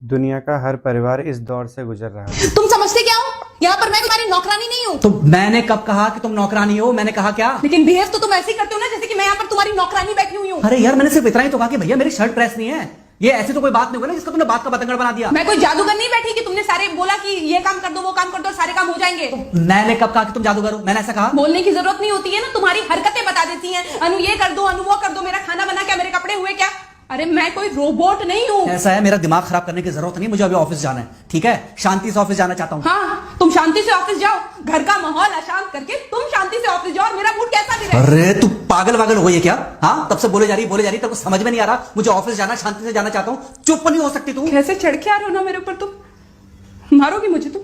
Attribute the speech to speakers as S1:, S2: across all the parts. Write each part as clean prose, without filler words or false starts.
S1: दुनिया का हर परिवार इस दौर से गुजर रहा है।
S2: तुम समझते क्या हो? यहाँ पर मैं तुम्हारी नौकरानी नहीं हूँ।
S3: तो मैंने कब कहा कि तुम नौकरानी हो? मैंने कहा क्या?
S2: लेकिन बिहेव तो तुम ऐसे ही करते हो ना जैसे कि मैं यहाँ पर तुम्हारी नौकरानी बैठी हुई हूँ।
S3: अरे यार, मैंने सिर्फ इतना ही तो कहा कि भैया मेरी शर्ट प्रेस नहीं है। ये ऐसी तो कोई बात नहीं होगी ना जिसका तुमने बात का बतंगड़ बना दिया।
S2: मैं कोई जादूगर नहीं बैठी कि तुमने सारे बोला कि ये काम कर दो वो काम कर दो और सारे काम हो जाएंगे।
S3: मैंने कब कहा कि तुम जादूगर हो? मैंने ऐसा कहा?
S2: बोलने की जरूरत नहीं होती है ना, तुम्हारी हरकतें बता देती हैं। अनु ये कर दो, अनु वो कर दो, मेरा खाना बना क्या, मेरे कपड़े हुए क्या। अरे मैं कोई रोबोट नहीं हूँ।
S3: ऐसा है, मेरा दिमाग खराब करने की जरूरत नहीं, मुझे अभी ऑफिस जाना है। ठीक है, शांति से ऑफिस जाना चाहता हूँ।
S2: हाँ, तुम शांति से ऑफिस जाओ, घर का माहौल अशांत करके तुम शांति से ऑफिस जाओ और मेरा मूड कैसा भी रहे।
S3: अरे तू पागल वागल हो गई है क्या? हाँ, तब से बोले जा रही तेरे को समझ में नहीं आ रहा। मुझे ऑफिस जाना, शांति से जाना चाहता हूँ। चुप नहीं हो सकती तू?
S2: कैसे चढ़ के आ रहे हो ना मेरे ऊपर तुम। मारोगे मुझे? तुम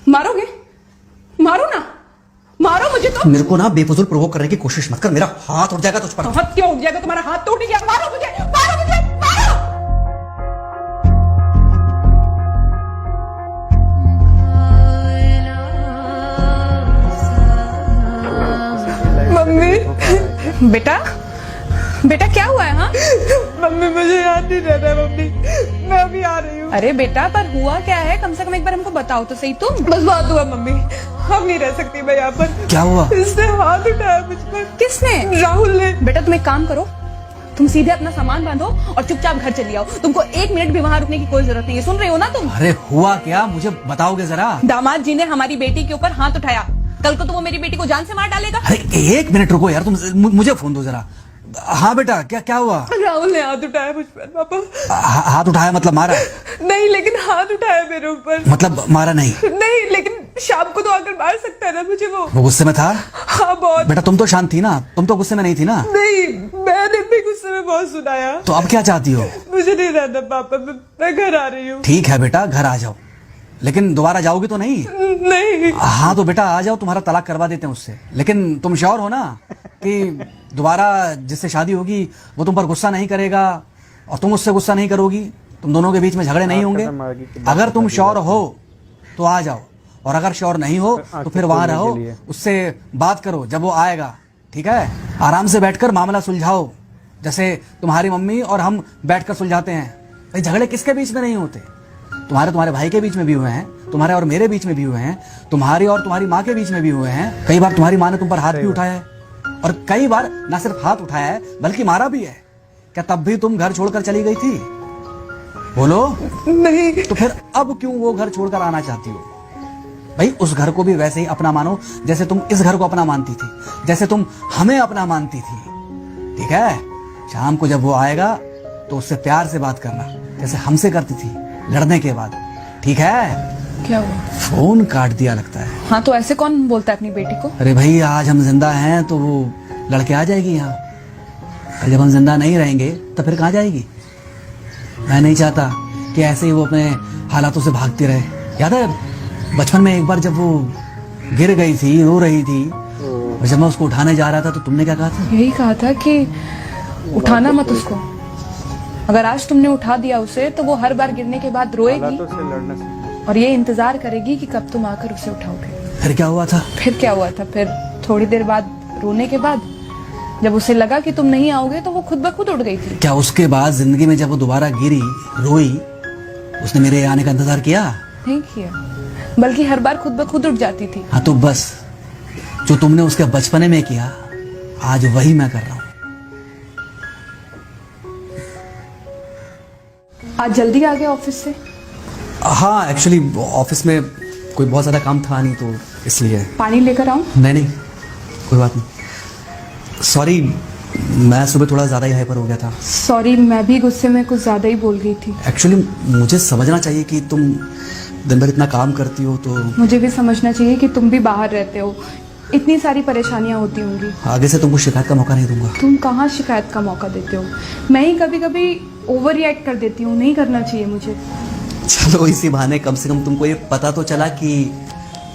S2: मारोगे? मारो ना, मारो मुझे। तो
S3: मेरे को ना बेफजूल प्रोवोक करने की कोशिश मत कर, मेरा हाथ उठ जाएगा तुझ पर।
S2: हाथ क्यों उठ जाएगा? तुम्हारा हाथ तो उठ गया। मारो मुझे, मारो मुझे, मारो। मम्मी, बेटा बेटा क्या हुआ है? हाँ
S4: मम्मी मुझे याद नहीं रह रहा है। मम्मी मैं अभी आ रही हूँ।
S2: अरे बेटा, पर हुआ क्या है? कम से कम एक बार हमको बताओ तो सही। तुम
S4: बस बात हुआ मम्मी, हम नहीं रह सकती मैं यहाँ पर।
S3: क्या हुआ?
S4: इसने हाथ उठाया मुझ पर।
S2: किसने?
S4: राहुल ने।
S2: बेटा तुम एक काम करो, तुम सीधे अपना सामान बांधो और चुपचाप घर चली आओ। तुमको एक मिनट भी वहाँ रुकने की कोई जरूरत नहीं है। सुन रही हो ना तुम?
S3: अरे हुआ क्या, मुझे बताओगे जरा?
S2: दामाद जी ने हमारी बेटी के ऊपर हाथ उठाया। कल को तो वो मेरी बेटी को जान से मार डालेगा।
S3: अरे एक मिनट रुको यार, तुम मुझे फोन दो जरा। हाँ बेटा, क्या हुआ?
S4: राहुल ने हाथ उठाया मुझ पर पापा।
S3: हाथ उठाया मतलब मारा?
S4: नहीं, लेकिन हाथ उठाया मेरे ऊपर।
S3: मतलब मारा नहीं?
S4: नहीं, लेकिन शाम को तो आकर मार सकता है ना मुझे वो
S3: गुस्से में था?
S4: हाँ बहुत।
S3: बेटा तुम तो शांत थी ना, तुम तो गुस्से में नहीं थी ना?
S4: नहीं, मैंने भी गुस्से में बहुत सुनाया।
S3: तो अब क्या चाहती हो?
S4: मुझे नहीं रहना पापा, मैं घर आ रही हूँ।
S3: ठीक है बेटा, घर आ जाओ, लेकिन दोबारा जाओगी तो नहीं?
S4: नहीं।
S3: हाँ तो बेटा आ जाओ, तुम्हारा तलाक करवा देते हैं उससे। लेकिन तुम श्योर हो ना कि दोबारा जिससे शादी होगी वो तुम पर गुस्सा नहीं करेगा और तुम उससे गुस्सा नहीं करोगी? तुम दोनों के बीच में झगड़े नहीं होंगे? अगर तुम श्योर हो तो आ जाओ, और अगर श्योर नहीं हो तो फिर वहां रहो, उससे बात करो जब वो आएगा। ठीक है, आराम से बैठकर मामला सुलझाओ, जैसे तुम्हारी मम्मी और हम बैठकर सुलझाते हैं। भाई झगड़े किसके बीच में नहीं होते? तुम्हारे भाई के बीच में भी हुए हैं, तुम्हारे और मेरे बीच में भी हुए हैं, तुम्हारी और तुम्हारी माँ के बीच में भी हुए हैं। कई बार तुम्हारी माँ ने तुम पर हाथ भी उठाया है, और कई बार ना सिर्फ हाथ उठाया है बल्कि मारा भी है। क्या तब भी तुम घर छोड़कर चली गई थी? बोलो।
S4: नहीं।
S3: तो फिर अब क्यों वो घर छोड़कर आना चाहती हो? भाई उस घर को भी वैसे ही अपना मानो जैसे तुम इस घर को अपना मानती थी, जैसे तुम हमें अपना मानती थी। ठीक है, शाम को जब वो आएगा तो उससे प्यार से बात करना, जैसे हमसे करती थी लड़ने के बाद। ठीक है?
S2: क्या हुआ?
S3: फोन काट दिया लगता है।
S2: हाँ तो ऐसे कौन बोलता है अपनी बेटी को?
S3: अरे भाई आज हम जिंदा हैं तो वो लड़के आ जाएगी यहाँ, और जब हम जिंदा नहीं रहेंगे तो फिर कहाँ जाएगी? मैं नहीं चाहता कि ऐसे ही वो अपने हालातों से भागती रहे। याद है बचपन में एक बार जब वो गिर गई थी, रो रही थी, और जब मैं उसको उठाने जा रहा था तो तुमने क्या कहा था?
S2: यही कहा था कि उठाना मत उसको। अगर आज तुमने उठा दिया उसे तो वो हर बार गिरने के बाद रोएगी और ये इंतजार करेगी कि कब तुम आकर उसे उठाओगे।
S3: फिर क्या हुआ था?
S2: फिर क्या हुआ था? फिर थोड़ी देर बाद रोने के बाद जब उसे लगा कि तुम नहीं आओगे तो वो खुद ब खुद उठ गई थी।
S3: क्या उसके बाद जिंदगी में जब वो दोबारा गिरी, रोई, उसने मेरे आने का इंतजार किया?
S2: नहीं किया, बल्कि हर बार खुद ब खुद उठ जाती थी।
S3: हाँ तो बस जो तुमने उसके बचपने में किया आज वही मैं कर रहा हूँ।
S2: आज जल्दी आ गए ऑफिस से?
S3: हाँ एक्चुअली ऑफिस में कोई बहुत ज्यादा काम था नहीं तो इसलिए।
S2: पानी लेकर आऊं?
S3: नहीं कोई बात नहीं, सॉरी मैं सुबह थोड़ा ज्यादा ही हाइपर हो गया था।
S2: सॉरी, मैं भी गुस्से में कुछ ज्यादा ही बोल गई थी।
S3: एक्चुअली मुझे समझना चाहिए कि तुम दिन भर इतना काम करती हो तो
S2: मुझे भी समझना चाहिए कि तुम भी बाहर रहते हो, इतनी सारी परेशानियां होती होंगी।
S3: आगे से तुमको शिकायत का मौका नहीं दूंगा।
S2: तुम कहाँ शिकायत का मौका देते हो? मैं ही कभी कभी ओवर रिएक्ट कर देती हूँ, नहीं करना चाहिए मुझे।
S3: चलो इसी बहाने कम से कम तुमको ये पता तो चला कि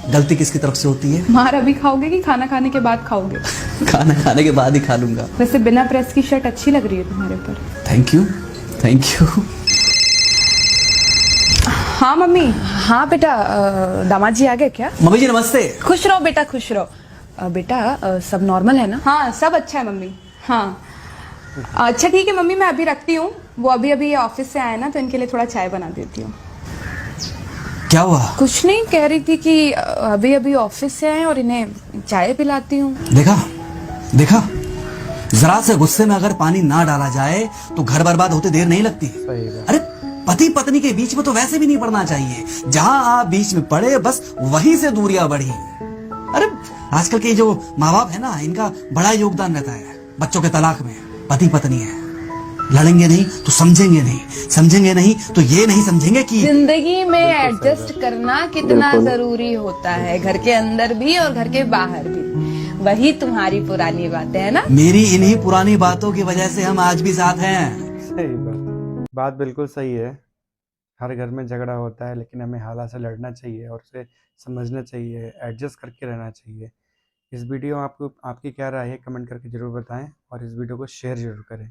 S3: गलती किसकी तरफ से होती है।
S2: मार अभी खाओगे कि खाना खाने के बाद खाओगे?
S3: खाना खाने के बाद ही खा लूंगा।
S2: वैसे बिना प्रेस की शर्ट अच्छी लग रही है तुम्हारे पर।
S3: Thank you.
S2: हाँ मम्मी। हाँ बेटा, दामाद जी आ गए क्या?
S3: मम्मी जी नमस्ते।
S2: खुश रहो बेटा, खुश रहो। बेटा सब नॉर्मल है ना? हाँ सब अच्छा है मम्मी। हाँ अच्छा ठीक है मम्मी, मैं अभी रखती हूँ। वो अभी अभी ऑफिस से आए ना, तो इनके लिए थोड़ा चाय बना देती हूँ।
S3: क्या हुआ?
S2: कुछ नहीं, कह रही थी कि अभी अभी ऑफिस से आए और इन्हें चाय पिलाती हूँ।
S3: देखा देखा, जरा से गुस्से में अगर पानी ना डाला जाए तो घर बर्बाद होते देर नहीं लगती।
S1: सही बात।
S3: अरे पति पत्नी के बीच में तो वैसे भी नहीं पड़ना चाहिए, जहां आप बीच में पड़े बस वहीं से दूरियां बढ़ी। अरे आजकल के जो माँ बाप है ना, इनका बड़ा योगदान रहता है बच्चों के तलाक में। पति पत्नी है, लड़ेंगे नहीं तो समझेंगे नहीं, समझेंगे नहीं तो ये नहीं समझेंगे कि
S2: जिंदगी में एडजस्ट करना कितना जरूरी होता है, घर के अंदर भी और घर के बाहर भी। वही तुम्हारी पुरानी बातें है ना।
S3: मेरी इन्हीं पुरानी बातों की वजह से हम आज भी साथ हैं।
S1: सही बात बिल्कुल सही है। हर घर में झगड़ा होता है, लेकिन हमें हालात से लड़ना चाहिए और उसे समझना चाहिए, एडजस्ट करके रहना चाहिए। इस वीडियो आपको आपकी क्या राय है कमेंट करके ज़रूर बताएं और इस वीडियो को शेयर ज़रूर करें।